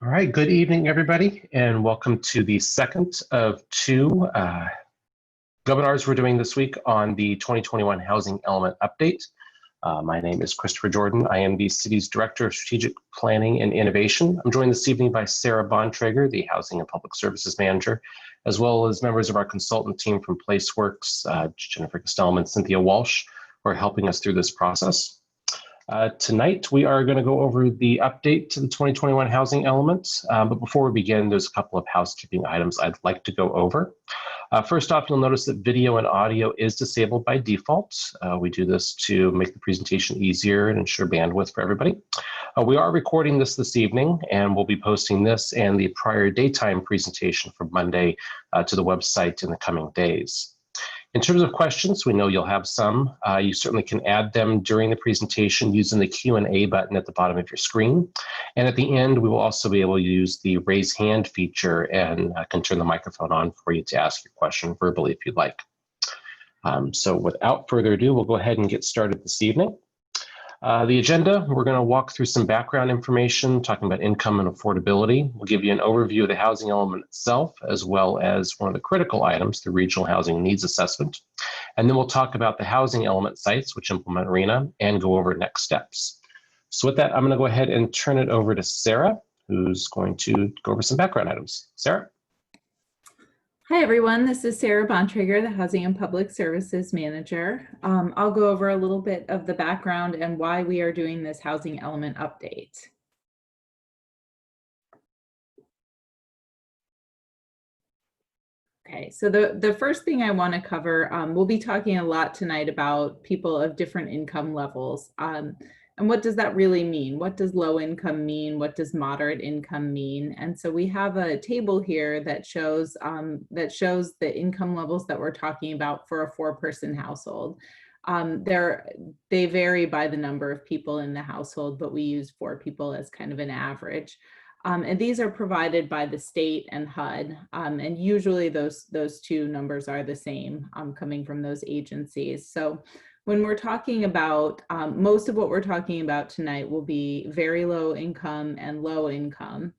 All right, good evening, everybody, and welcome to the second of two webinars we're doing this week on the 2021 Housing Element Update. My name is Christopher Jordan. I am the city's Director of Strategic Planning and Innovation. I'm joined this evening by Sarah Bontrager, the Housing and Public Services Manager, as well as members of our consultant team from PlaceWorks, Jennifer Castellman and Cynthia Walsh, who are helping us through this process. Tonight, we are going to go over the update to the 2021 housing element. But before we begin, there's a couple of housekeeping items I'd like to go over. First off, you'll notice that video and audio is disabled by default. We do this to make the presentation easier and ensure bandwidth for everybody. We are recording this evening, and we'll be posting this and the prior daytime presentation from Monday to the website in the coming days. In terms of questions, we know you'll have some. You certainly can add them during the presentation using the Q&A button at the bottom of your screen. And at the end, we will also be able to use the raise hand feature and can turn the microphone on for you to ask your question verbally if you'd like. So without further ado, we'll go ahead and get started this evening. The agenda, we're going to walk through some background information, talking about income and affordability. We'll give you an overview of the housing element itself, as well as one of the critical items, the Regional Housing Needs Assessment. And then we'll talk about the housing element sites, which implement RHNA, and go over next steps. So with that, I'm going to go ahead and turn it over to Sarah, who's going to go over some background items. Sarah? Hi, everyone. This is Sarah Bontrager, the Housing and Public Services Manager. I'll go over a little bit of the background and why we are doing this housing element update. Okay, so the first thing I want to cover, we'll be talking a lot tonight about people of different income levels. And what does that really mean? What does low income mean? What does moderate income mean? And so we have a table here that shows the income levels that we're talking about for a 4-person household. They vary by the number of people in the household, but we use 4 people as kind of an average. And these are provided by the state and HUD. And usually those two numbers are the same coming from those agencies. So when we're talking about, most of what we're talking about tonight will be very low income and low income.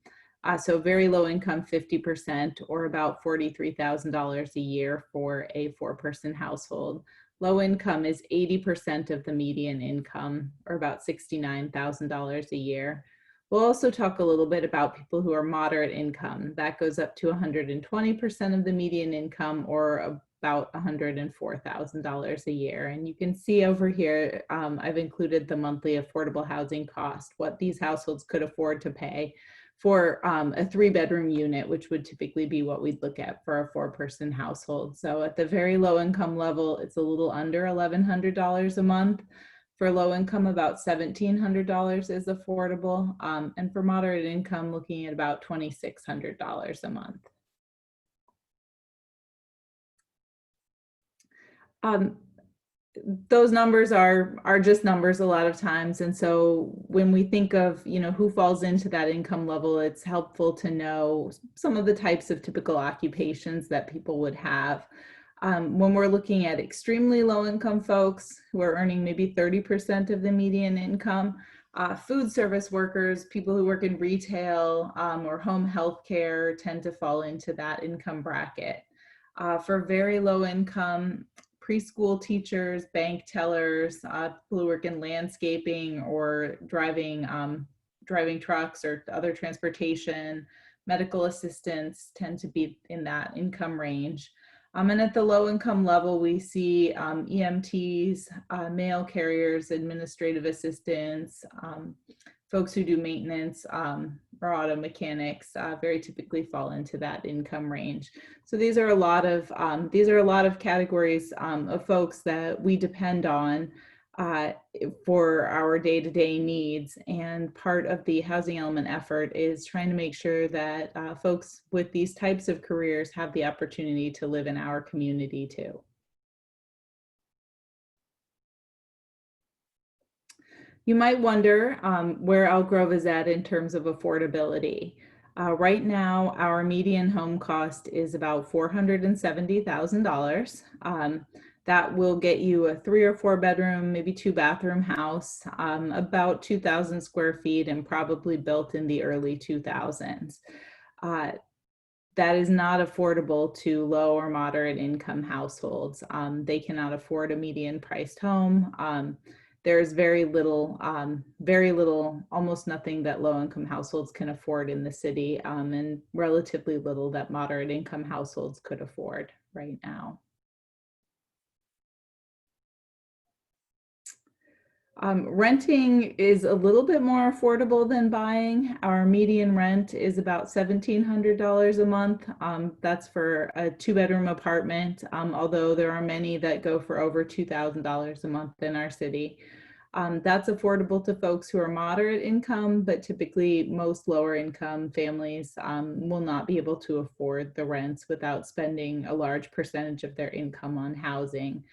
So very low income, 50%, or about $43,000 a year for a 4-person household. Low income is 80% of the median income, or about $69,000 a year. We'll also talk a little bit about people who are moderate income. That goes up to 120% of the median income, or about $104,000 a year. And you can see over here, I've included the monthly affordable housing cost, what these households could afford to pay for a 3-bedroom unit, which would typically be what we'd look at for a 4-person household. So at the very low income level, it's a little under $1,100 a month. For low income, about $1,700 is affordable. And for moderate income, looking at about $2,600 a month. Those numbers are just numbers a lot of times. And so when we think of, who falls into that income level, it's helpful to know some of the types of typical occupations that people would have. When we're looking at extremely low income folks who are earning maybe 30% of the median income, food service workers, people who work in retail or home health care tend to fall into that income bracket. For very low income, preschool teachers, bank tellers, people who work in landscaping or driving trucks or other transportation, medical assistants tend to be in that income range. And at the low income level, we see EMTs, mail carriers, administrative assistants, folks who do maintenance or auto mechanics very typically fall into that income range. So these are a lot of categories of folks that we depend on for our day-to-day needs. And part of the housing element effort is trying to make sure that folks with these types of careers have the opportunity to live in our community too. You might wonder where Elk Grove is at in terms of affordability. Right now, our median home cost is about $470,000. That will get you a 3 or 4 bedroom, maybe 2 bathroom house, about 2,000 square feet and probably built in the early 2000s. That is not affordable to low or moderate income households. They cannot afford a median priced home. There's very little, almost nothing that low income households can afford in the city, and relatively little that moderate income households could afford right now. Renting is a little bit more affordable than buying. Our median rent is about $1,700 a month. That's for a 2-bedroom apartment, although there are many that go for over $2,000 a month in our city. That's affordable to folks who are moderate income, but typically most lower income families will not be able to afford the rents without spending a large percentage of their income on housing.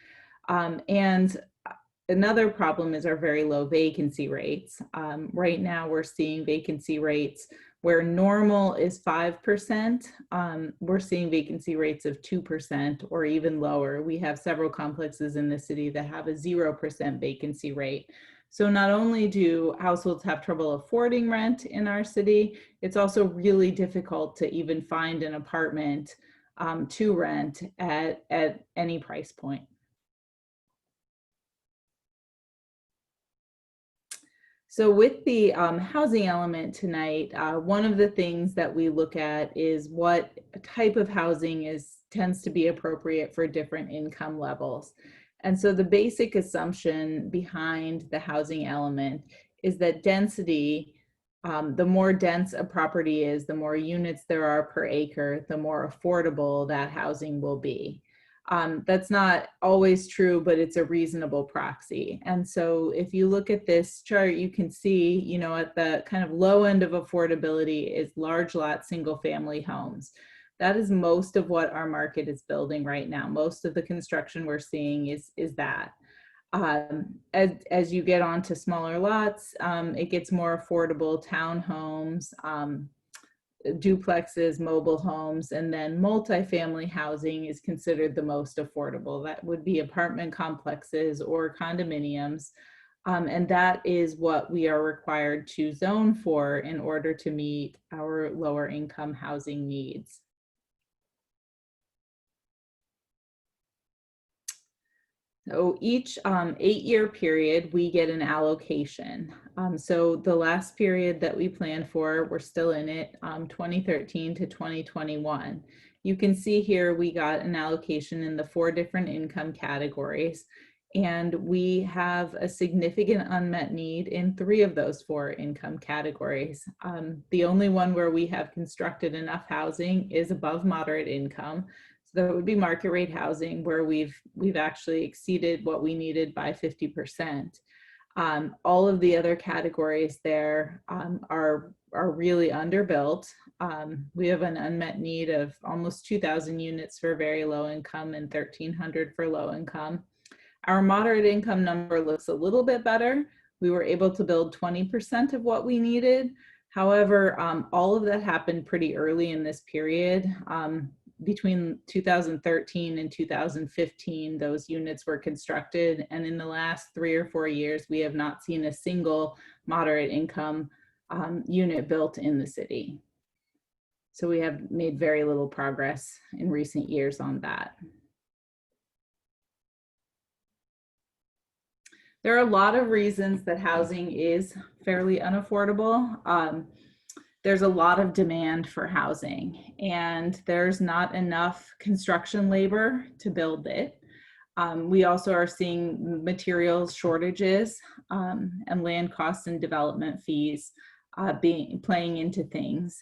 And another problem is our very low vacancy rates. Right now we're seeing vacancy rates where normal is 5%. We're seeing vacancy rates of 2% or even lower. We have several complexes in the city that have a 0% vacancy rate. So not only do households have trouble affording rent in our city, it's also really difficult to even find an apartment to rent at any price point. So with the housing element tonight, one of the things that we look at is what type of housing tends to be appropriate for different income levels. And so the basic assumption behind the housing element is that density, the more dense a property is, the more units there are per acre, the more affordable that housing will be. That's not always true, but it's a reasonable proxy. And so if you look at this chart, you can see, you know, at the kind of low end of affordability is large lot single family homes. That is most of what our market is building right now. Most of the construction we're seeing is that. As you get onto smaller lots, it gets more affordable: townhomes, duplexes, mobile homes, and then multifamily housing is considered the most affordable. That would be apartment complexes or condominiums. And that is what we are required to zone for in order to meet our lower income housing needs. So each 8-year period, we get an allocation. So the last period that we planned for, we're still in it, 2013 to 2021. You can see here we got an allocation in the 4 different income categories, and we have a significant unmet need in 3 of those 4 income categories. The only one where we have constructed enough housing is above moderate income. That would be market rate housing, where we've actually exceeded what we needed by 50%. All of the other categories there are really underbuilt. We have an unmet need of almost 2,000 units for very low income and 1,300 for low income. Our moderate income number looks a little bit better. We were able to build 20% of what we needed. However, all of that happened pretty early in this period. Between 2013 and 2015, those units were constructed, and in the last 3 or 4 years, we have not seen a single moderate income unit built in the city. So we have made very little progress in recent years on that. There are a lot of reasons that housing is fairly unaffordable. There's a lot of demand for housing, and there's not enough construction labor to build it. We also are seeing materials shortages and land costs and development fees playing into things.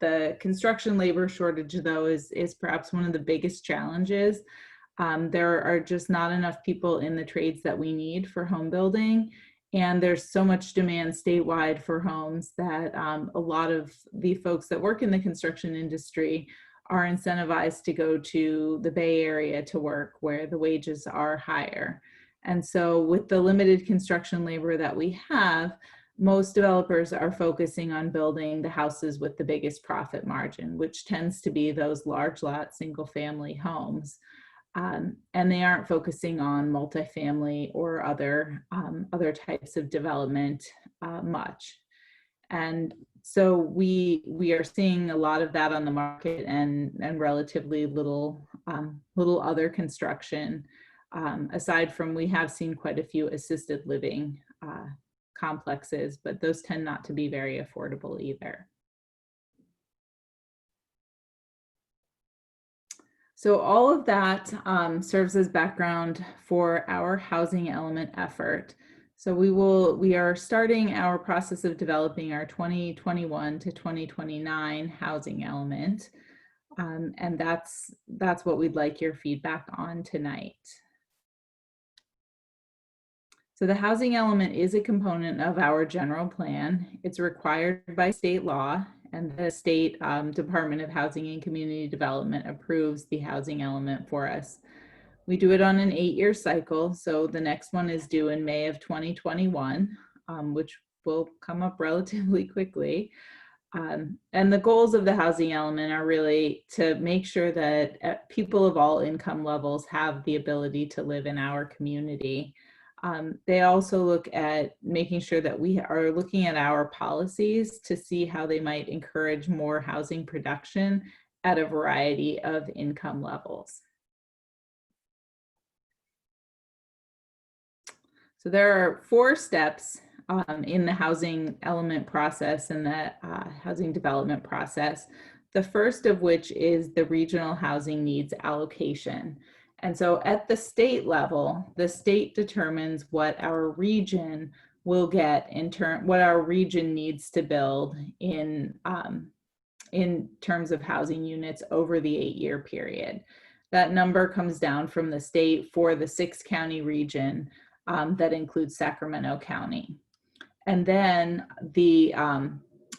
The construction labor shortage, though, is perhaps one of the biggest challenges. There are just not enough people in the trades that we need for home building. And there's so much demand statewide for homes that a lot of the folks that work in the construction industry are incentivized to go to the Bay Area to work, where the wages are higher. And so with the limited construction labor that we have, most developers are focusing on building the houses with the biggest profit margin, which tends to be those large lot single family homes. And they aren't focusing on multifamily or other types of development much. And so we are seeing a lot of that on the market, and relatively little other construction. Aside from, we have seen quite a few assisted living complexes, but those tend not to be very affordable either. So all of that serves as background for our housing element effort. So we are starting our process of developing our 2021 to 2029 housing element. And that's what we'd like your feedback on tonight. So the housing element is a component of our general plan. It's required by state law, and the state Department of Housing and Community Development approves the housing element for us. We do it on an 8-year cycle. So the next one is due in May of 2021, which will come up relatively quickly. And the goals of the housing element are really to make sure that people of all income levels have the ability to live in our community. They also look at making sure that we are looking at our policies to see how they might encourage more housing production at a variety of income levels. So there are 4 steps in the housing element process and the housing development process. The first of which is the regional housing needs allocation. And so at the state level, the state determines what our region will get what our region needs to build in terms of housing units over the 8-year period. That number comes down from the state for the 6-county region that includes Sacramento County. And then the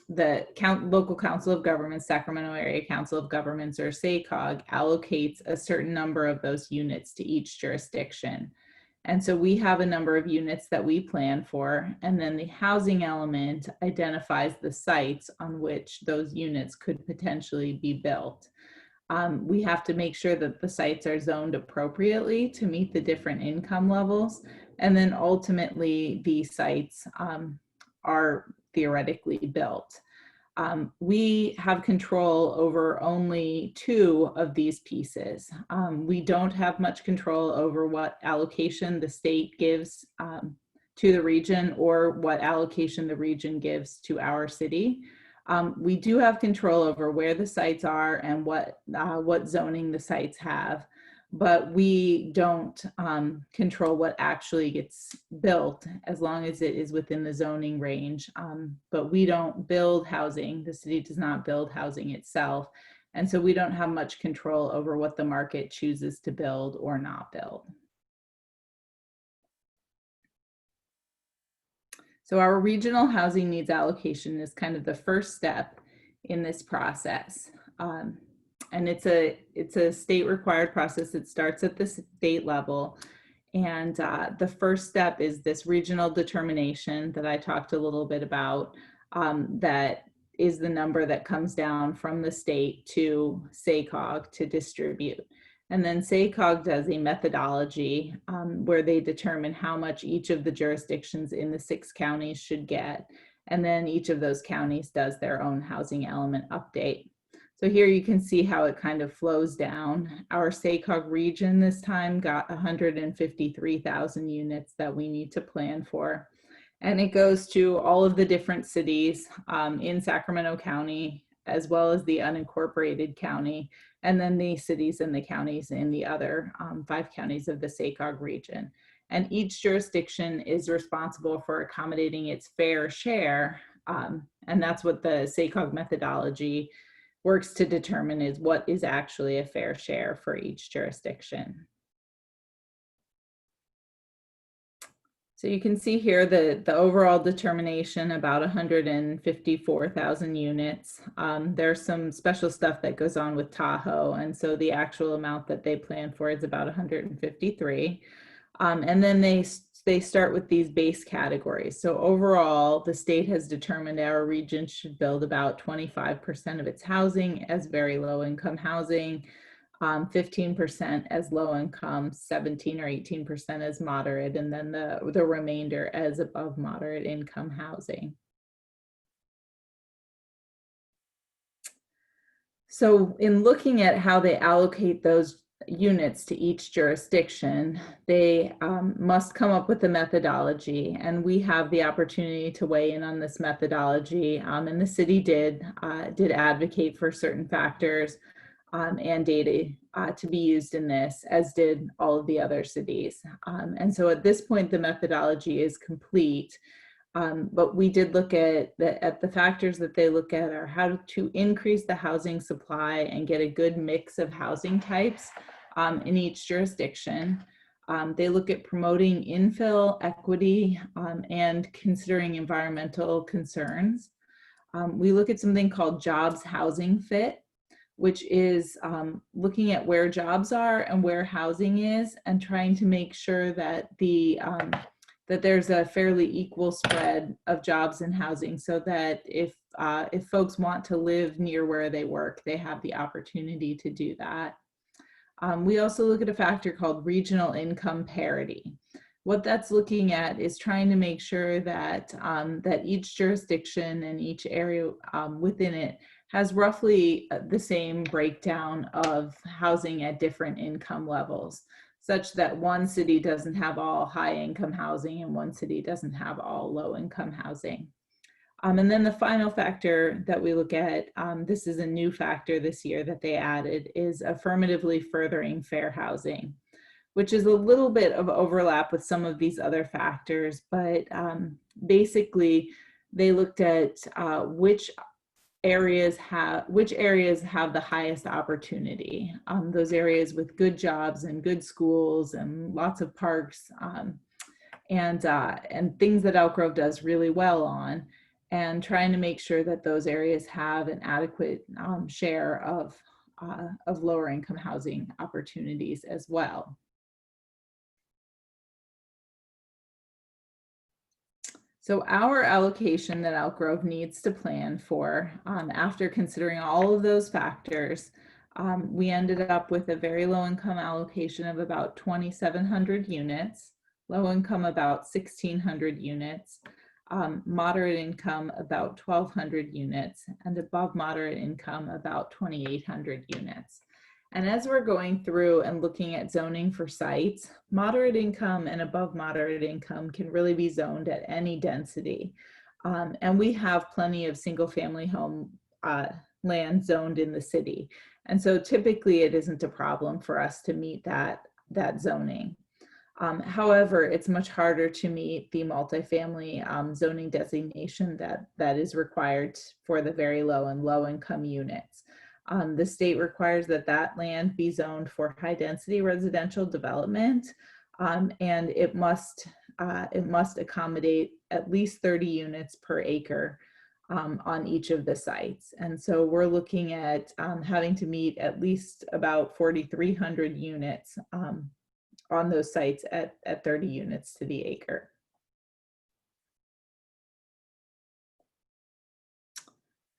Local Council of Governments, Sacramento Area Council of Governments, or SACOG, allocates a certain number of those units to each jurisdiction. And so we have a number of units that we plan for, and then the housing element identifies the sites on which those units could potentially be built. We have to make sure that the sites are zoned appropriately to meet the different income levels. And then ultimately, these sites are theoretically built. We have control over only 2 of these pieces. We don't have much control over what allocation the state gives to the region, or what allocation the region gives to our city. We do have control over where the sites are and what zoning the sites have, but we don't control what actually gets built, as long as it is within the zoning range. But we don't build housing. The city does not build housing itself. And so we don't have much control over what the market chooses to build or not build. So our regional housing needs allocation is kind of the first step in this process. And it's a state required process. It starts at the state level. And the first step is this regional determination that I talked a little bit about, that is the number that comes down from the state to SACOG to distribute. And then SACOG does a methodology where they determine how much each of the jurisdictions in the 6 counties should get. And then each of those counties does their own housing element update. So here you can see how it kind of flows down. Our SACOG region this time got 153,000 units that we need to plan for. And it goes to all of the different cities in Sacramento County, as well as the unincorporated county, and then the cities and the counties in the other 5 counties of the SACOG region. And each jurisdiction is responsible for accommodating its fair share. And that's what the SACOG methodology works to determine, is what is actually a fair share for each jurisdiction. So you can see here the overall determination, about 154,000 units. There's some special stuff that goes on with Tahoe, and so the actual amount that they plan for is about 153. And then they start with these base categories. So overall, the state has determined our region should build about 25% of its housing as very low income housing. 15% as low income, 17 or 18% as moderate, and then the remainder as above moderate income housing. So in looking at how they allocate those units to each jurisdiction, they must come up with a methodology, and we have the opportunity to weigh in on this methodology. And the city did advocate for certain factors and data to be used in this, as did all of the other cities. And so at this point, the methodology is complete. But we did look at the factors that they look at are how to increase the housing supply and get a good mix of housing types in each jurisdiction. They look at promoting infill, equity, and considering environmental concerns. We look at something called jobs housing fit, which is looking at where jobs are and where housing is, and trying to make sure that that there's a fairly equal spread of jobs and housing, so that if folks want to live near where they work, they have the opportunity to do that. We also look at a factor called regional income parity. What that's looking at is trying to make sure that that each jurisdiction and each area within it has roughly the same breakdown of housing at different income levels, such that one city doesn't have all high income housing and one city doesn't have all low income housing. And then the final factor that we look at, this is a new factor this year that they added, is affirmatively furthering fair housing, which is a little bit of overlap with some of these other factors, but basically they looked at which areas have the highest opportunity. Those areas with good jobs and good schools and lots of parks and things that Elk Grove does really well on, and trying to make sure that those areas have an adequate share of lower income housing opportunities as well. So our allocation that Elk Grove needs to plan for, after considering all of those factors, we ended up with a very low income allocation of about 2,700 units, low income about 1,600 units, moderate income about 1,200 units, and above moderate income about 2,800 units. And as we're going through and looking at zoning for sites, moderate income and above moderate income can really be zoned at any density. And we have plenty of single family home land zoned in the city. And so typically it isn't a problem for us to meet that zoning. However, it's much harder to meet the multifamily zoning designation that is required for the very low and low income units. The state requires that land be zoned for high density residential development, and it must accommodate at least 30 units per acre on each of the sites. And so we're looking at having to meet at least about 4,300 units on those sites at 30 units to the acre.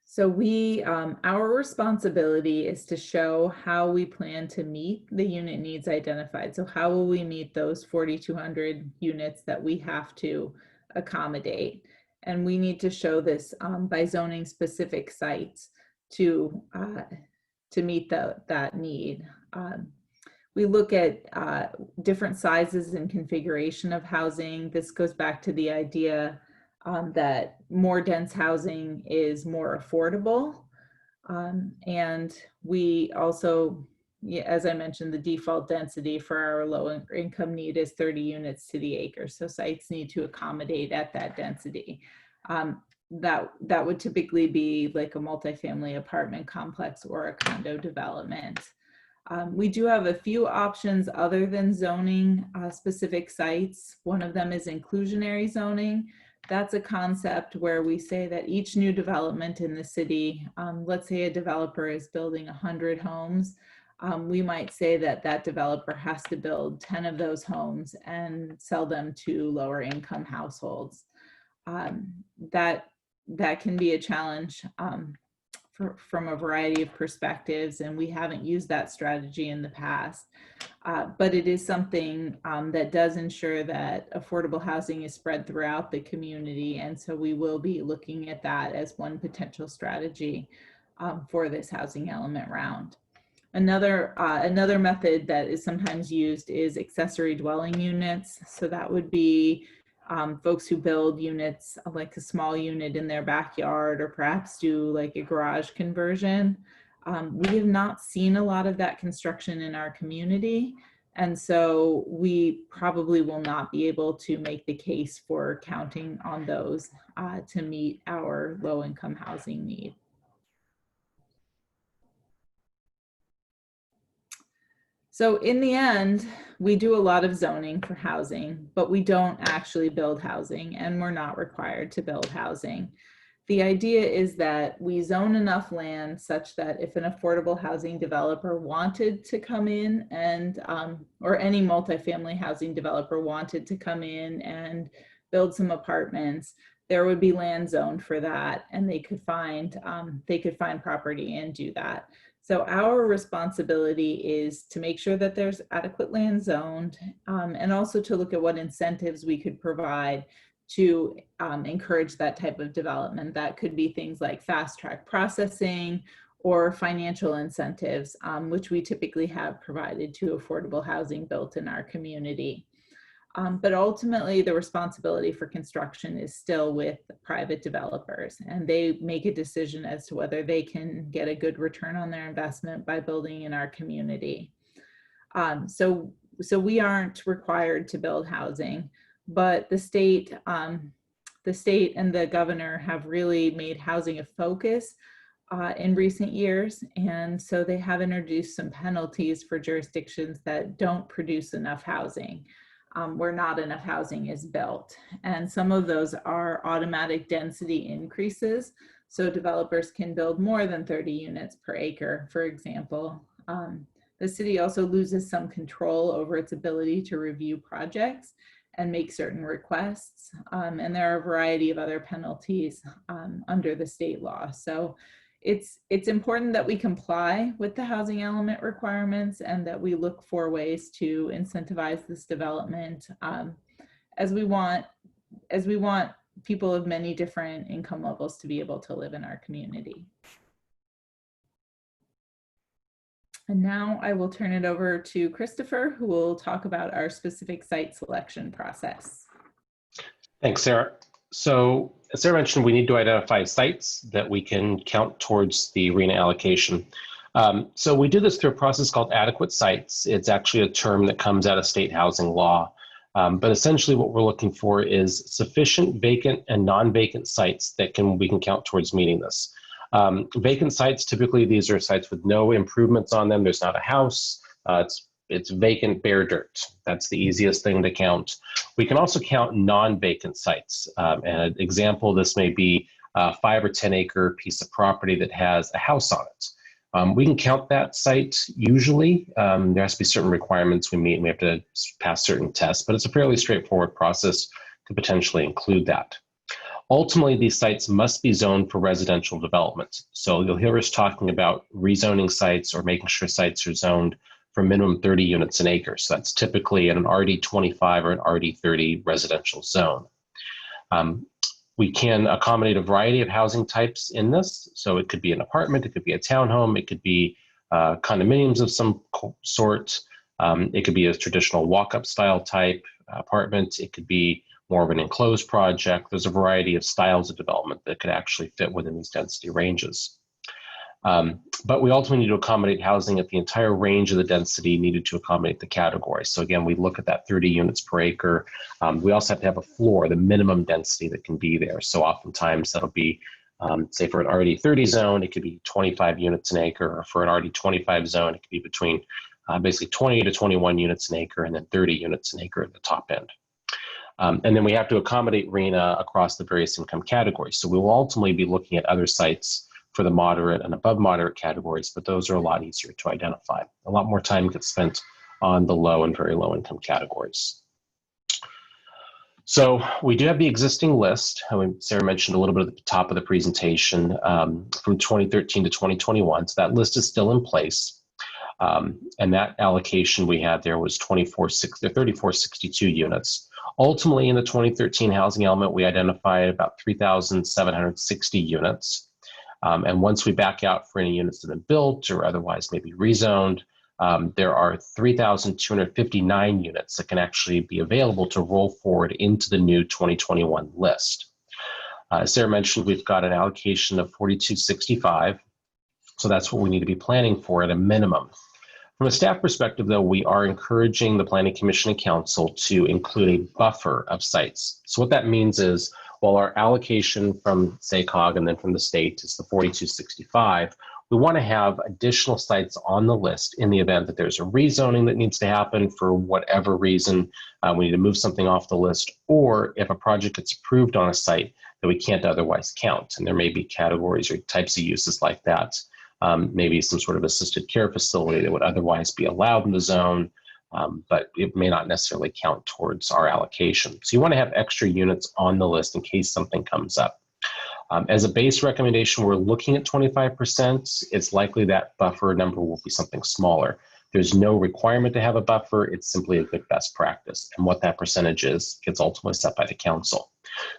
So our responsibility is to show how we plan to meet the unit needs identified. So how will we meet those 4,200 units that we have to accommodate? And we need to show this by zoning specific sites to meet that need. We look at different sizes and configuration of housing. This goes back to the idea that more dense housing is more affordable. And we also, as I mentioned, the default density for our low income need is 30 units to the acre. So sites need to accommodate at that density. That would typically be like a multifamily apartment complex or a condo development. We do have a few options other than zoning specific sites. One of them is inclusionary zoning. That's a concept where we say that each new development in the city, let's say a developer is building 100 homes, we might say that developer has to build 10 of those homes and sell them to lower income households. That can be a challenge from a variety of perspectives, and we haven't used that strategy in the past. But it is something that does ensure that affordable housing is spread throughout the community, and so we will be looking at that as one potential strategy for this housing element round. Another method that is sometimes used is accessory dwelling units. So that would be folks who build units like a small unit in their backyard, or perhaps do like a garage conversion. We have not seen a lot of that construction in our community, and so we probably will not be able to make the case for counting on those to meet our low-income housing need. So in the end, we do a lot of zoning for housing, but we don't actually build housing, and we're not required to build housing. The idea is that we zone enough land such that if an affordable housing developer wanted to come in and, or any multifamily housing developer wanted to come in and build some apartments, there would be land zoned for that, and they could find property and do that. So our responsibility is to make sure that there's adequate land zoned, and also to look at what incentives we could provide to encourage that type of development. That could be things like fast track processing or financial incentives, which we typically have provided to affordable housing built in our community. But ultimately, the responsibility for construction is still with private developers, and they make a decision as to whether they can get a good return on their investment by building in our community. So we aren't required to build housing, but the state and the governor have really made housing a focus in recent years, and so they have introduced some penalties for jurisdictions that don't produce enough housing. Where not enough housing is built. And some of those are automatic density increases. So developers can build more than 30 units per acre, for example. The city also loses some control over its ability to review projects and make certain requests. And there are a variety of other penalties under the state law. So it's important that we comply with the housing element requirements, and that we look for ways to incentivize this development, as we want people of many different income levels to be able to live in our community. And now I will turn it over to Christopher, who will talk about our specific site selection process. Thanks, Sarah. So as Sarah mentioned, we need to identify sites that we can count towards the RHNA allocation. So we do this through a process called adequate sites. It's actually a term that comes out of state housing law. But essentially what we're looking for is sufficient vacant and non-vacant sites that we can count towards meeting this. Vacant sites, typically these are sites with no improvements on them. There's not a house. It's vacant, bare dirt. That's the easiest thing to count. We can also count non-vacant sites. An example, this may be a 5 or 10 acre piece of property that has a house on it. We can count that site usually. There has to be certain requirements we meet, and we have to pass certain tests, but it's a fairly straightforward process to potentially include that. Ultimately, these sites must be zoned for residential development. So you'll hear us talking about rezoning sites or making sure sites are zoned for minimum 30 units an acre. So that's typically in an RD25 or an RD30 residential zone. We can accommodate a variety of housing types in this. So it could be an apartment, it could be a townhome, it could be condominiums of some sort. It could be a traditional walk-up style type apartment. It could be more of an enclosed project. There's a variety of styles of development that could actually fit within these density ranges. But we ultimately need to accommodate housing at the entire range of the density needed to accommodate the category. So again, we look at that 30 units per acre. We also have to have a floor, the minimum density that can be there. So oftentimes that'll be, say for an RD30 zone, it could be 25 units an acre, or for an RD25 zone, it could be between basically 20 to 21 units an acre, and then 30 units an acre at the top end. And then we have to accommodate RHNA across the various income categories. So we will ultimately be looking at other sites for the moderate and above moderate categories, but those are a lot easier to identify. A lot more time gets spent on the low and very low income categories. So we do have the existing list. Sarah mentioned a little bit at the top of the presentation from 2013 to 2021. So that list is still in place. And that allocation we had there was 3462 units. Ultimately, in the 2013 housing element, we identified about 3,760 units. And once we back out for any units that have been built or otherwise maybe rezoned, there are 3,259 units that can actually be available to roll forward into the new 2021 list. As Sarah mentioned, we've got an allocation of 4265. So that's what we need to be planning for at a minimum. From a staff perspective, though, we are encouraging the Planning Commission and Council to include a buffer of sites. So what that means is, while our allocation from SACOG and then from the state is the 4265, we want to have additional sites on the list in the event that there's a rezoning that needs to happen for whatever reason. We need to move something off the list, or if a project gets approved on a site that we can't otherwise count. And there may be categories or types of uses like that. Maybe some sort of assisted care facility that would otherwise be allowed in the zone, but it may not necessarily count towards our allocation. So you want to have extra units on the list in case something comes up. As a base recommendation, we're looking at 25%. It's likely that buffer number will be something smaller. There's no requirement to have a buffer. It's simply a good best practice. And what that percentage is gets ultimately set by the council.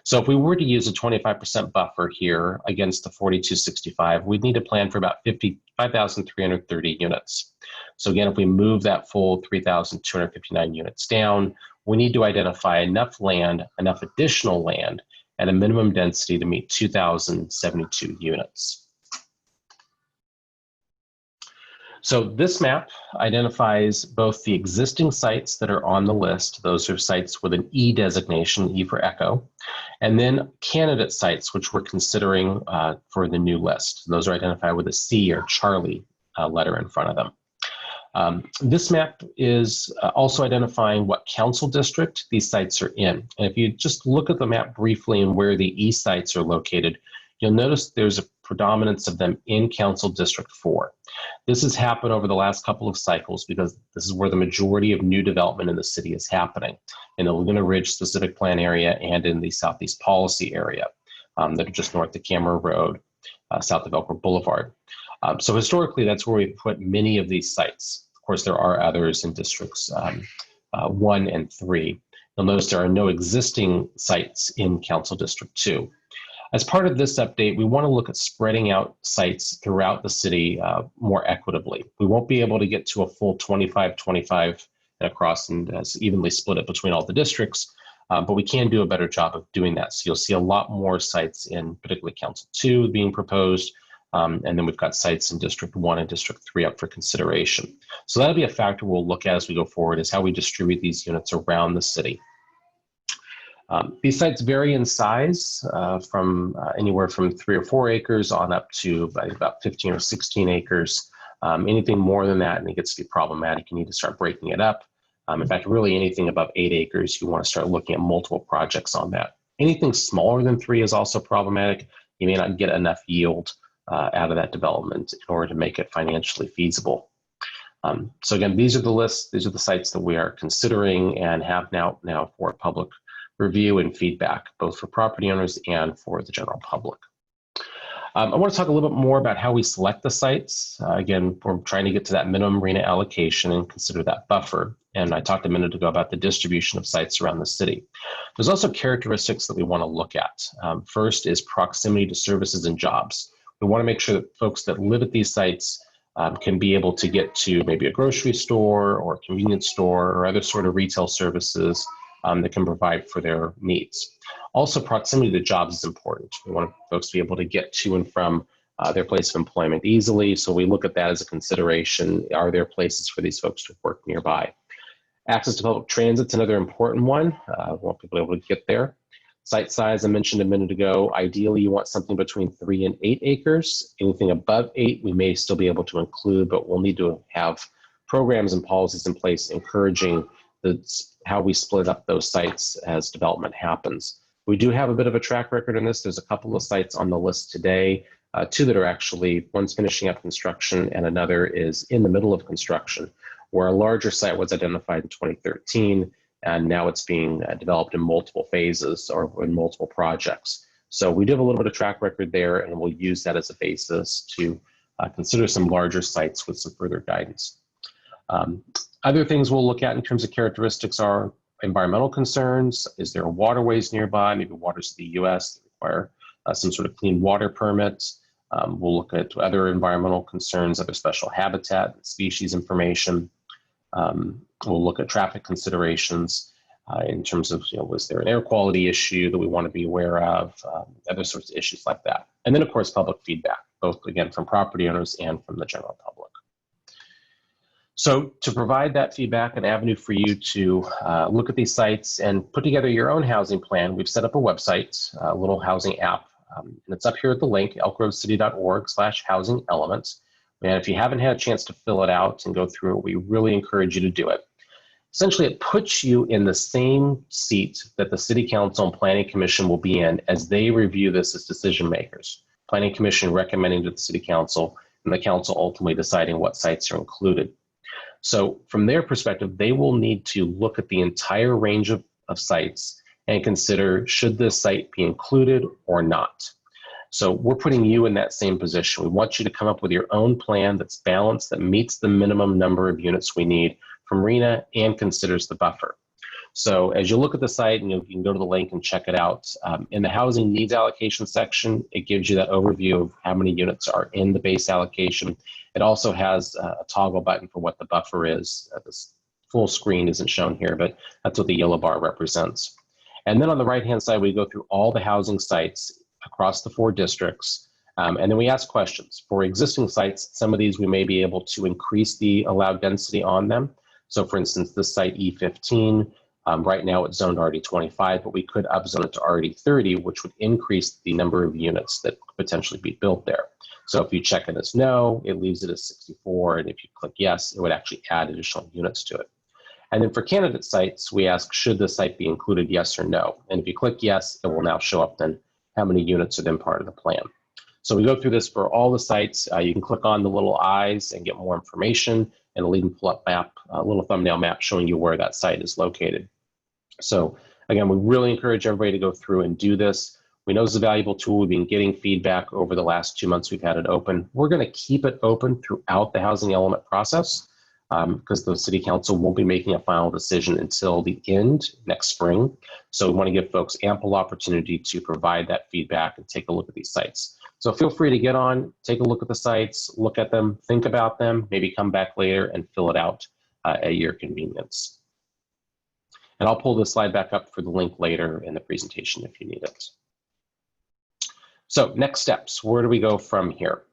So if we were to use a 25% buffer here against the 4265, we'd need to plan for about 5,330 units. So again, if we move that full 3,259 units down, we need to identify enough land, enough additional land at a minimum density to meet 2,072 units. So this map identifies both the existing sites that are on the list. Those are sites with an E designation, E for Echo, and then candidate sites, which we're considering for the new list. Those are identified with a C or Charlie letter in front of them. This map is also identifying what council district these sites are in. And if you just look at the map briefly and where the E sites are located, you'll notice there's a predominance of them in Council District 4. This has happened over the last couple of cycles because this is where the majority of new development in the city is happening, in the Laguna Ridge specific plan area and in the Southeast Policy area that are just north of Camera Road, south of Elk Grove Boulevard. So historically, that's where we put many of these sites. Of course, there are others in districts 1 and 3. You'll notice there are no existing sites in Council District 2. As part of this update, we want to look at spreading out sites throughout the city more equitably. We won't be able to get to a full 25-25 and across and evenly split it between all the districts, but we can do a better job of doing that. So you'll see a lot more sites in particularly Council 2 being proposed, and then we've got sites in District 1 and District 3 up for consideration. So that'll be a factor we'll look at as we go forward, is how we distribute these units around the city. These sites vary in size from anywhere from 3 or 4 acres on up to about 15 or 16 acres. Anything more than that, and it gets to be problematic, you need to start breaking it up. In fact, really anything above 8 acres, you want to start looking at multiple projects on that. Anything smaller than 3 is also problematic. You may not get enough yield out of that development in order to make it financially feasible. So again, these are the lists, these are the sites that we are considering and have now for public review and feedback, both for property owners and for the general public. I want to talk a little bit more about how we select the sites. Again, we're trying to get to that minimum RHNA allocation and consider that buffer. And I talked a minute ago about the distribution of sites around the city. There's also characteristics that we want to look at. First is proximity to services and jobs. We want to make sure that folks that live at these sites can be able to get to maybe a grocery store or a convenience store or other sort of retail services that can provide for their needs. Also, proximity to jobs is important. We want folks to be able to get to and from their place of employment easily. So we look at that as a consideration. Are there places for these folks to work nearby? Access to public transit is another important one. We want people able to get there. Site size, I mentioned a minute ago. Ideally, you want something between 3 and 8 acres. Anything above 8, we may still be able to include, but we'll need to have programs and policies in place encouraging how we split up those sites as development happens. We do have a bit of a track record in this. There's a couple of sites on the list today, 2 that are actually, one's finishing up construction and another is in the middle of construction, where a larger site was identified in 2013 and now it's being developed in multiple phases or in multiple projects. So we do have a little bit of track record there, and we'll use that as a basis to consider some larger sites with some further guidance. Other things we'll look at in terms of characteristics are environmental concerns. Is there waterways nearby, maybe waters of the US that require some sort of clean water permits? We'll look at other environmental concerns, other special habitat, species information. We'll look at traffic considerations in terms of, was there an air quality issue that we want to be aware of, other sorts of issues like that. And then, of course, public feedback, both, again, from property owners and from the general public. So to provide that feedback, an avenue for you to look at these sites and put together your own housing plan, we've set up a website, a little housing app, and it's up here at the link, elkgrovecity.org/housingelement. And if you haven't had a chance to fill it out and go through it, we really encourage you to do it. Essentially, it puts you in the same seat that the City Council and Planning Commission will be in as they review this as decision makers. Planning Commission recommending to the City Council, and the Council ultimately deciding what sites are included. So from their perspective, they will need to look at the entire range of sites and consider, should this site be included or not? So we're putting you in that same position. We want you to come up with your own plan that's balanced, that meets the minimum number of units we need from RHNA and considers the buffer. So as you look at the site, and you can go to the link and check it out, in the housing needs allocation section, it gives you that overview of how many units are in the base allocation. It also has a toggle button for what the buffer is. This full screen isn't shown here, but that's what the yellow bar represents. And then on the right-hand side, we go through all the housing sites across the 4 districts, and then we ask questions. For existing sites, some of these we may be able to increase the allowed density on them. So for instance, this site E15, right now it's zoned RD25, but we could upzone it to RD30, which would increase the number of units that could potentially be built there. So if you check it as no, it leaves it as 64, and if you click yes, it would actually add additional units to it. And then for candidate sites, we ask, should the site be included, yes or no? And if you click yes, it will now show up then how many units are then part of the plan. So we go through this for all the sites. You can click on the little eyes and get more information, and it'll even pull up map, a little thumbnail map showing you where that site is located. So again, we really encourage everybody to go through and do this. We know it's a valuable tool. We've been getting feedback over the last 2 months we've had it open. We're going to keep it open throughout the housing element process because the City Council won't be making a final decision until the end next spring. So we want to give folks ample opportunity to provide that feedback and take a look at these sites. So feel free to get on, take a look at the sites, look at them, think about them, maybe come back later and fill it out at your convenience. And I'll pull this slide back up for the link later in the presentation if you need it. So next steps, where do we go from here?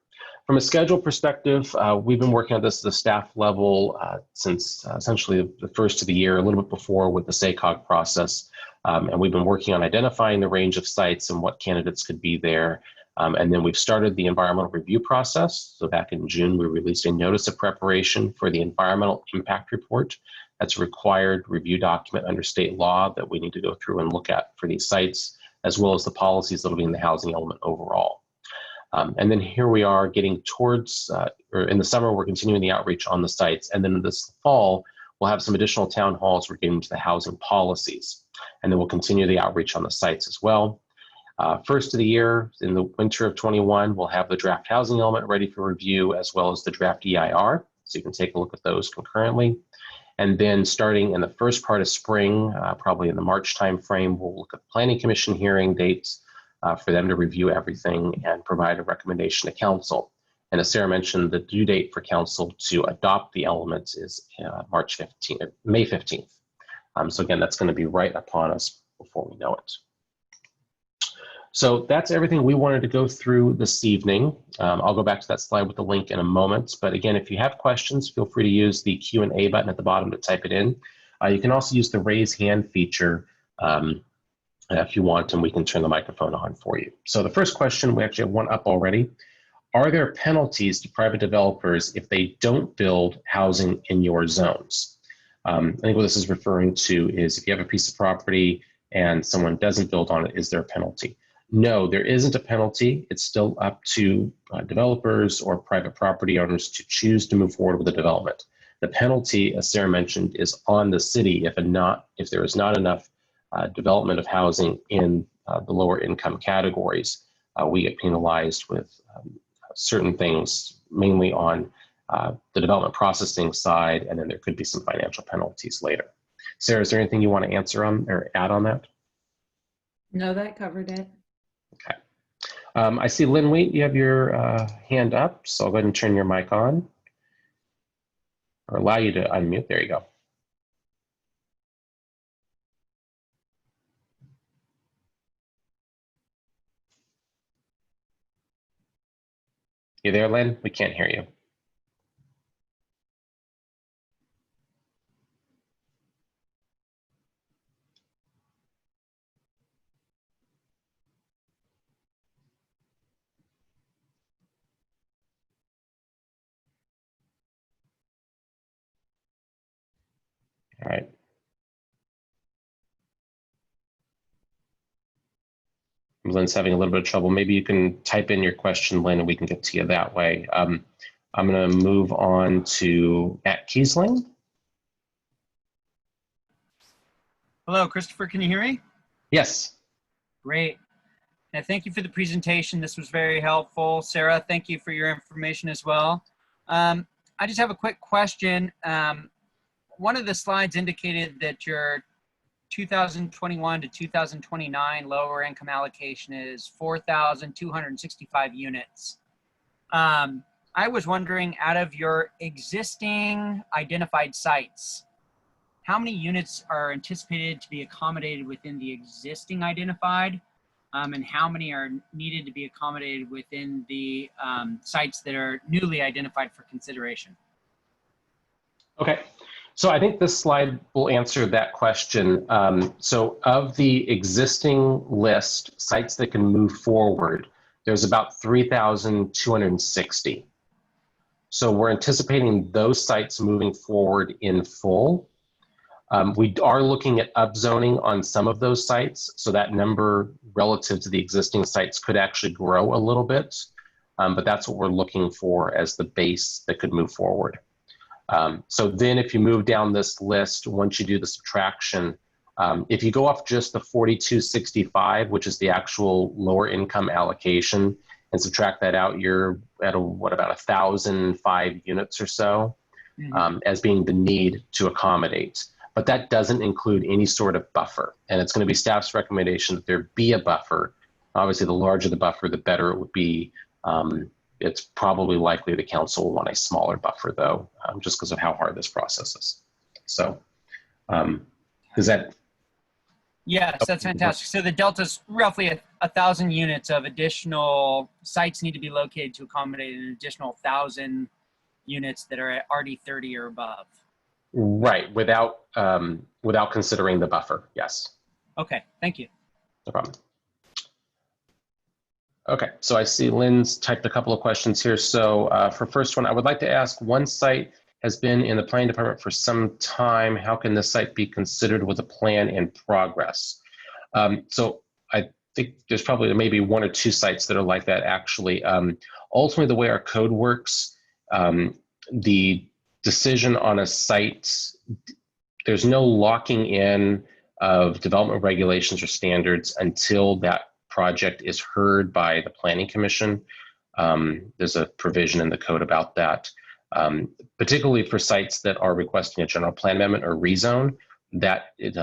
From a schedule perspective, we've been working on this at the staff level since essentially the first of the year, a little bit before with the SACOG process. And we've been working on identifying the range of sites and what candidates could be there. And then we've started the environmental review process. So back in June, we released a notice of preparation for the environmental impact report. That's a required review document under state law that we need to go through and look at for these sites, as well as the policies that will be in the housing element overall. And then here we are getting towards, or in the summer, we're continuing the outreach on the sites. And then this fall, we'll have some additional town halls. We're getting to the housing policies. And then we'll continue the outreach on the sites as well. First of the year, in the winter of 21, we'll have the draft housing element ready for review, as well as the draft EIR. So you can take a look at those concurrently. And then starting in the first part of spring, probably in the March timeframe, we'll look at the Planning Commission hearing dates for them to review everything and provide a recommendation to Council. And as Sarah mentioned, the due date for Council to adopt the elements is May 15th. So again, that's going to be right upon us before we know it. So that's everything we wanted to go through this evening. I'll go back to that slide with the link in a moment. But again, if you have questions, feel free to use the Q&A button at the bottom to type it in. You can also use the raise hand feature if you want, and we can turn the microphone on for you. So the first question, we actually have one up already. Are there penalties to private developers if they don't build housing in your zones? I think what this is referring to is if you have a piece of property and someone doesn't build on it, is there a penalty? No, there isn't a penalty. It's still up to developers or private property owners to choose to move forward with the development. The penalty, as Sarah mentioned, is on the city if there is not enough development of housing in the lower income categories. We get penalized with certain things, mainly on the development processing side, and then there could be some financial penalties later. Sarah, is there anything you want to answer on or add on that? No, that covered it. Okay. I see Lynn Wheat, you have your hand up, so I'll go ahead and turn your mic on or allow you to unmute. There you go. You there, Lynn? We can't hear you. All right. Lynn's having a little bit of trouble. Maybe you can type in your question, Lynn, and we can get to you that way. I'm going to move on to Matt Kiesling. Hello, Christopher, can you hear me? Yes. Great. And thank you for the presentation. This was very helpful. Sarah, thank you for your information as well. I just have a quick question. One of the slides indicated that your 2021 to 2029 lower income allocation is 4,265 units. I was wondering, out of your existing identified sites, how many units are anticipated to be accommodated within the existing identified, and how many are needed to be accommodated within the sites that are newly identified for consideration? Okay. So I think this slide will answer that question. So of the existing list, sites that can move forward, there's about 3,260. So we're anticipating those sites moving forward in full. We are looking at upzoning on some of those sites, so that number relative to the existing sites could actually grow a little bit, but that's what we're looking for as the base that could move forward. So then if you move down this list, once you do the subtraction, if you go off just the 4,265, which is the actual lower income allocation, and subtract that out, you're at about 1,005 units or so, as being the need to accommodate. But that doesn't include any sort of buffer. And it's going to be staff's recommendation that there be a buffer. Obviously, the larger the buffer, the better it would be. It's probably likely the council will want a smaller buffer, though, just because of how hard this process is. So, is that? Yes, that's fantastic. So the delta's roughly 1,000 units of additional sites need to be located to accommodate an additional 1,000 units that are at RD30 or above. Right, without considering the buffer, yes. Okay, thank you. No problem. Okay, so I see Lynn's typed a couple of questions here. So for first one, I would like to ask, one site has been in the planning department for some time. How can this site be considered with a plan in progress? So I think there's probably maybe one or two sites that are like that, actually. Ultimately, the way our code works, the decision on a site, there's no locking in of development regulations or standards until that project is heard by the Planning Commission. There's a provision in the code about that, particularly for sites that are requesting a general plan amendment or rezone, that it,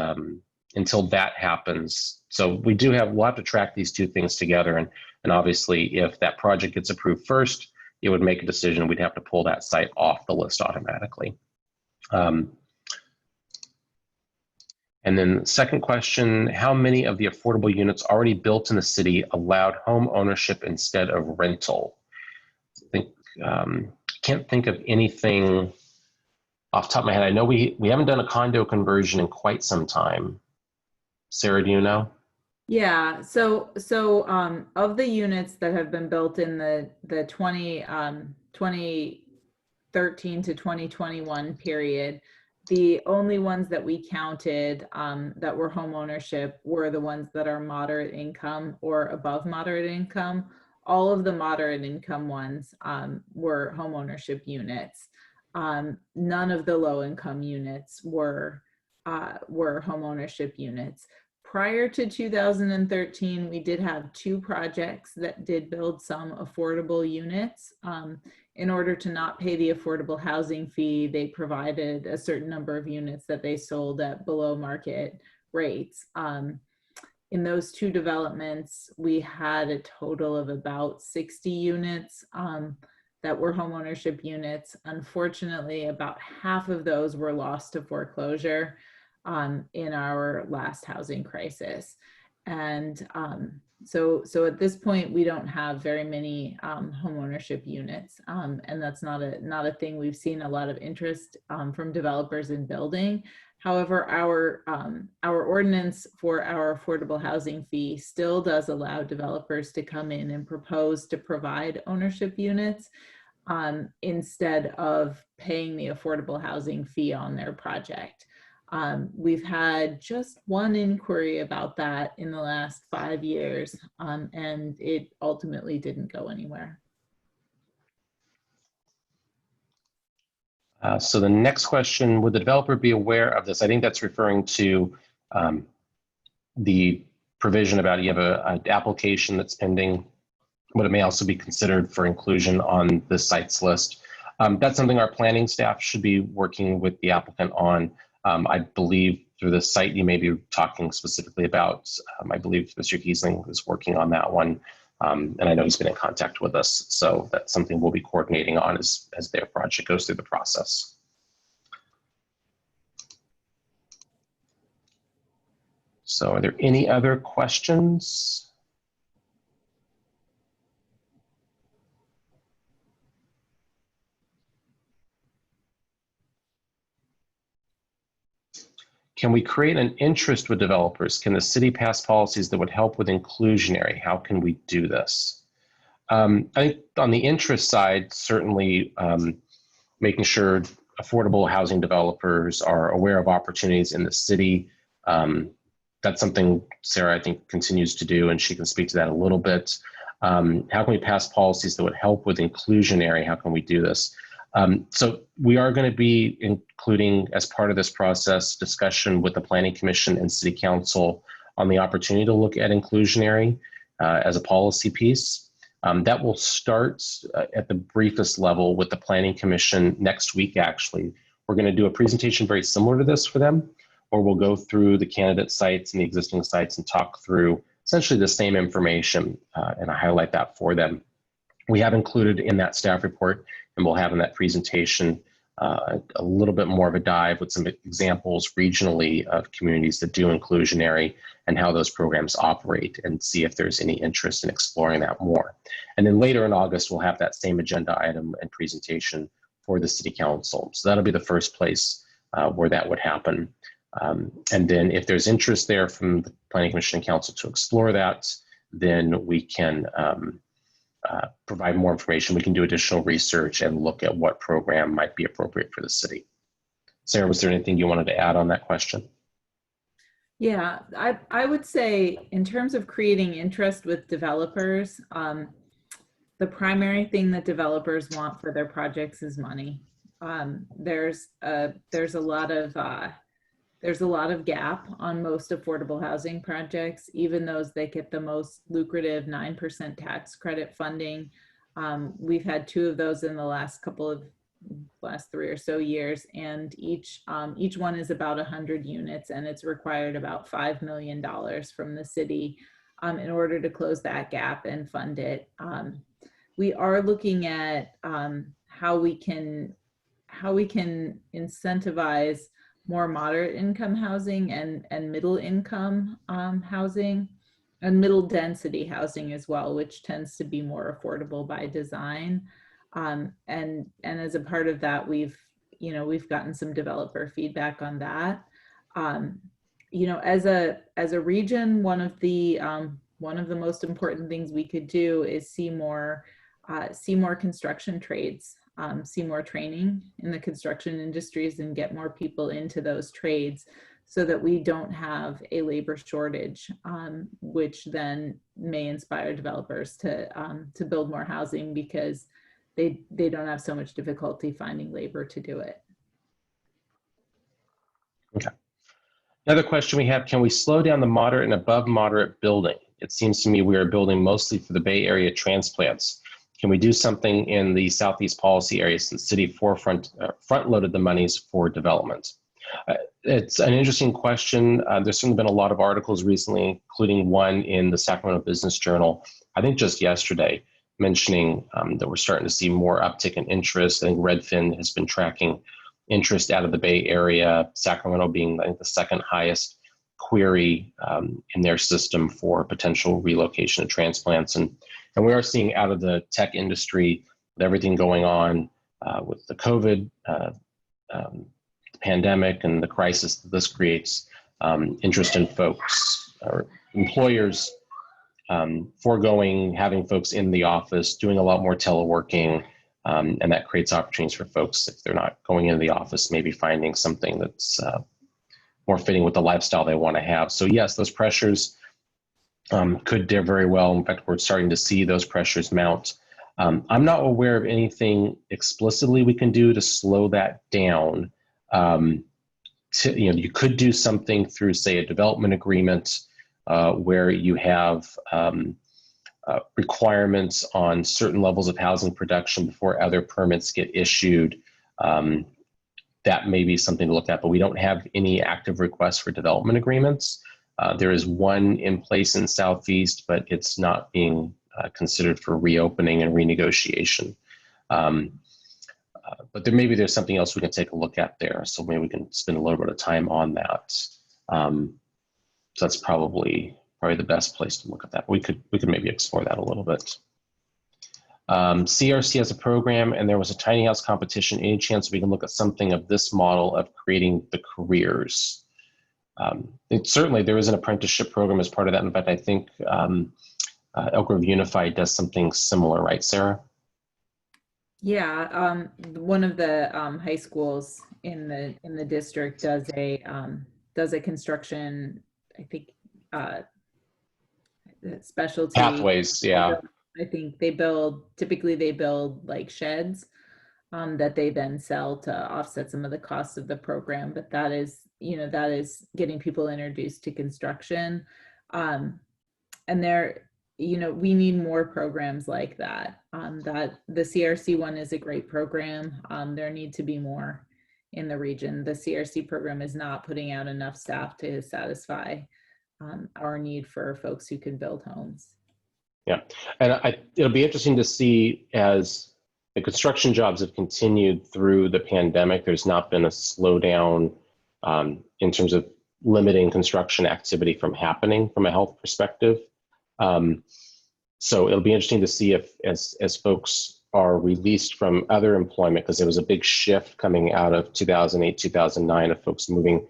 until that happens. So we'll have to track these two things together. And obviously, if that project gets approved first, it would make a decision. We'd have to pull that site off the list automatically. And then the second question, how many of the affordable units already built in the city allowed home ownership instead of rental? I can't think of anything off the top of my head. I know we haven't done a condo conversion in quite some time. Sarah, do you know? Yeah, so of the units that have been built in the 2013 to 2021 period, the only ones that we counted that were home ownership were the ones that are moderate income or above moderate income. All of the moderate income ones were home ownership units. none of the low-income units were homeownership units. Prior to 2013, we did have 2 projects that did build some affordable units. In order to not pay the affordable housing fee, they provided a certain number of units that they sold at below market rates. In those 2 developments, we had a total of about 60 units that were homeownership units. Unfortunately, about half of those were lost to foreclosure in our last housing crisis. And so at this point, we don't have very many homeownership units, and that's not a thing we've seen a lot of interest from developers in building. However, our ordinance for our affordable housing fee still does allow developers to come in and propose to provide ownership units instead of paying the affordable housing fee on their project. We've had just 1 inquiry about that in the last 5 years, and it ultimately didn't go anywhere. So the next question, would the developer be aware of this? I think that's referring to the provision about you have an application that's pending, but it may also be considered for inclusion on the sites list. That's something our planning staff should be working with the applicant on. I believe through the site you may be talking specifically about, I believe Mr. Kiesling is working on that one. And I know he's been in contact with us. So that's something we'll be coordinating on as their project goes through the process. So are there any other questions? Can we create an interest with developers? Can the city pass policies that would help with inclusionary? How can we do this? I think on the interest side, certainly making sure affordable housing developers are aware of opportunities in the city. That's something Sarah, I think, continues to do, and she can speak to that a little bit. How can we pass policies that would help with inclusionary? How can we do this? So we are going to be including, as part of this process, discussion with the Planning Commission and City Council on the opportunity to look at inclusionary as a policy piece. That will start at the briefest level with the Planning Commission next week, actually. We're going to do a presentation very similar to this for them, or we'll go through the candidate sites and the existing sites and talk through essentially the same information and I highlight that for them. We have included in that staff report, and we'll have in that presentation a little bit more of a dive with some examples regionally of communities that do inclusionary and how those programs operate, and see if there's any interest in exploring that more. And then later in August, we'll have that same agenda item and presentation for the City Council. So that'll be the first place where that would happen. And then if there's interest there from the Planning Commission and Council to explore that, then we can provide more information. We can do additional research and look at what program might be appropriate for the city. Sarah, was there anything you wanted to add on that question? Yeah, I would say in terms of creating interest with developers, the primary thing that developers want for their projects is money. There's a lot of gap on most affordable housing projects, even those that get the most lucrative 9% tax credit funding. We've had 2 of those in the last 3 or so years, and each one is about 100 units, and it's required about $5 million from the city in order to close that gap and fund it. We are looking at how we can incentivize more moderate income housing and middle income housing, and middle density housing as well, which tends to be more affordable by design. And as a part of that, we've gotten some developer feedback on that. As a region, one of the most important things we could do is see more construction trades. See more training in the construction industries and get more people into those trades, so that we don't have a labor shortage, which then may inspire developers to build more housing, because they don't have so much difficulty finding labor to do it. Okay. Another question we have, can we slow down the moderate and above moderate building? It seems to me we are building mostly for the Bay Area transplants. Can we do something in the Southeast policy area since the city front-loaded the monies for development? It's an interesting question. There's certainly been a lot of articles recently, including one in the Sacramento Business Journal, I think just yesterday, mentioning that we're starting to see more uptick in interest. I think Redfin has been tracking interest out of the Bay Area, Sacramento being, I think, the second highest query in their system for potential relocation of transplants. And we are seeing out of the tech industry, with everything going on with the COVID pandemic and the crisis that this creates, interest in folks or employers foregoing having folks in the office, doing a lot more teleworking, and that creates opportunities for folks if they're not going into the office, maybe finding something that's more fitting with the lifestyle they want to have. So yes, those pressures could do very well. In fact, we're starting to see those pressures mount. I'm not aware of anything explicitly we can do to slow that down. You could do something through, say, a development agreement where you have requirements on certain levels of housing production before other permits get issued. That may be something to look at, but we don't have any active requests for development agreements. There is one in place in Southeast, but it's not being considered for reopening and renegotiation. But there's something else we can take a look at there. So maybe we can spend a little bit of time on that. So that's probably the best place to look at that. We could maybe explore that a little bit. CRC has a program, and there was a tiny house competition. Any chance we can look at something of this model of creating the careers? Certainly, there is an apprenticeship program as part of that. In fact, I think Elk Grove Unified does something similar, right, Sarah? Yeah, one of the high schools in the district does a construction, I think, specialty Pathways, yeah. I think typically they build like sheds that they then sell to offset some of the costs of the program. But that is getting people introduced to construction. And we need more programs like that. That the CRC one is a great program. There need to be more in the region. The CRC program is not putting out enough staff to satisfy our need for folks who can build homes. Yeah, and it'll be interesting to see as the construction jobs have continued through the pandemic. There's not been a slowdown in terms of limiting construction activity from happening from a health perspective. So it'll be interesting to see if as folks are released from other employment, because there was a big shift coming out of 2008, 2009 of folks moving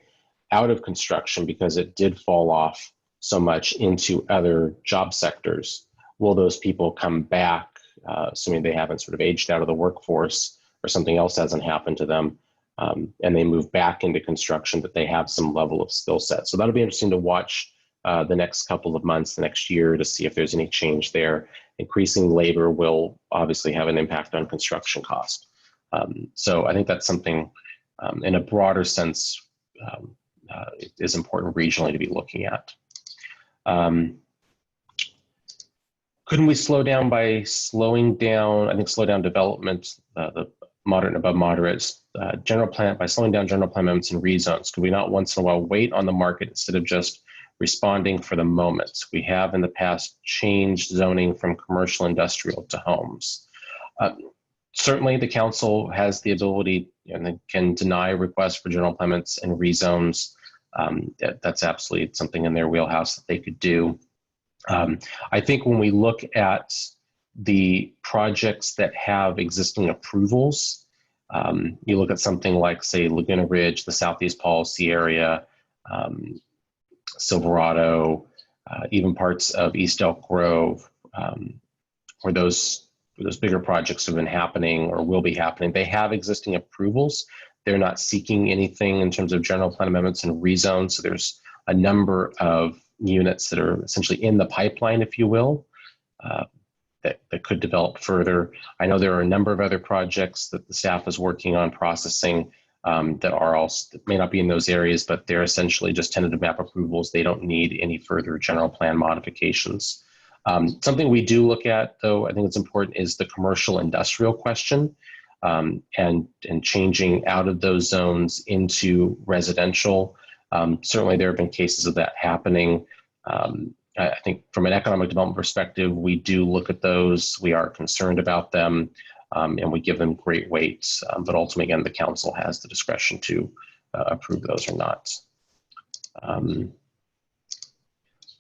out of construction because it did fall off so much into other job sectors. Will those people come back, assuming they haven't sort of aged out of the workforce or something else hasn't happened to them, and they move back into construction, that they have some level of skill set? So that'll be interesting to watch the next couple of months, the next year, to see if there's any change there. Increasing labor will obviously have an impact on construction cost. So I think that's something in a broader sense is important regionally to be looking at. Couldn't we slow down by slowing down development, the moderate and above moderates, general plan, by slowing down general plan amendments and rezones? Could we not once in a while wait on the market instead of just responding for the moment? We have in the past changed zoning from commercial industrial to homes. Certainly the council has the ability and can deny requests for general plan amendments and rezones. That's absolutely something in their wheelhouse that they could do. I think when we look at the projects that have existing approvals, you look at something like, say, Laguna Ridge, the Southeast Policy Area, Silverado, even parts of East Elk Grove, where those bigger projects have been happening or will be happening, they have existing approvals. They're not seeking anything in terms of general plan amendments and rezones. So there's a number of units that are essentially in the pipeline, if you will. that could develop further. I know there are a number of other projects that the staff is working on processing that are also, that may not be in those areas, but they're essentially just tentative map approvals. They don't need any further general plan modifications. Something we do look at, though, I think it's important, is the commercial industrial question, and changing out of those zones into residential. Certainly there have been cases of that happening. I think from an economic development perspective, we do look at those. We are concerned about them, and we give them great weight. But ultimately, again, the council has the discretion to approve those or not.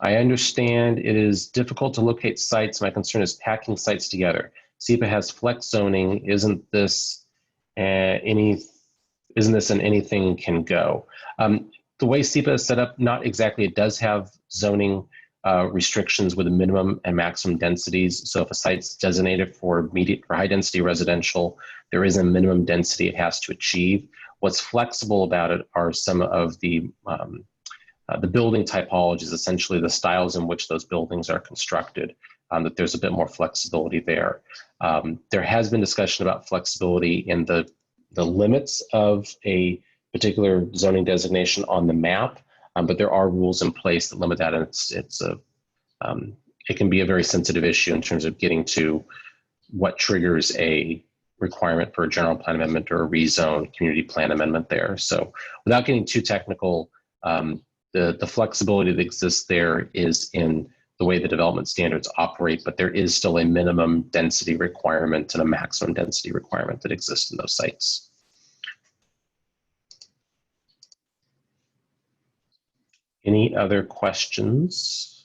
I understand it is difficult to locate sites. My concern is packing sites together. SEPA has flex zoning. Isn't this an anything can go? The way SEPA is set up, not exactly. It does have zoning restrictions with a minimum and maximum densities. So if a site's designated for high density residential, there is a minimum density it has to achieve. What's flexible about it are some of the building typologies, essentially the styles in which those buildings are constructed, that there's a bit more flexibility there. There has been discussion about flexibility in the limits of a particular zoning designation on the map, but there are rules in place that limit that, and it can be a very sensitive issue in terms of getting to what triggers a requirement for a general plan amendment or a rezone community plan amendment there. So without getting too technical, the flexibility that exists there is in the way the development standards operate, but there is still a minimum density requirement and a maximum density requirement that exists in those sites. Any other questions?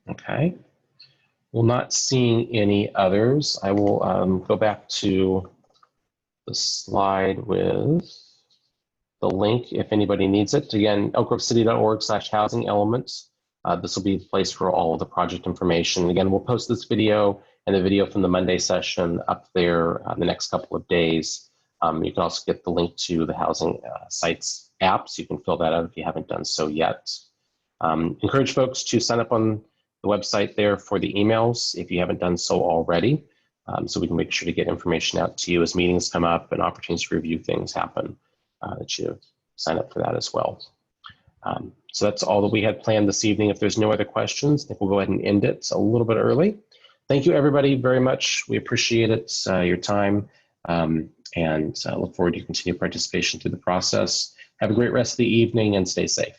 Okay. Well, not seeing any others, I will go back to the slide with the link if anybody needs it. Again, elkgrovecity.org/housing-elements. This will be the place for all of the project information. Again, we'll post this video and the video from the Monday session up there the next couple of days. You can also get the link to the Housing Sites app, so you can fill that out if you haven't done so yet. Encourage folks to sign up on the website there for the emails if you haven't done so already, so we can make sure to get information out to you as meetings come up and opportunities to review things happen, that you sign up for that as well. So that's all that we had planned this evening. If there's no other questions, I think we'll go ahead and end it a little bit early. Thank you, everybody, very much. We appreciate it, your time, and look forward to your continued participation through the process. Have a great rest of the evening and stay safe.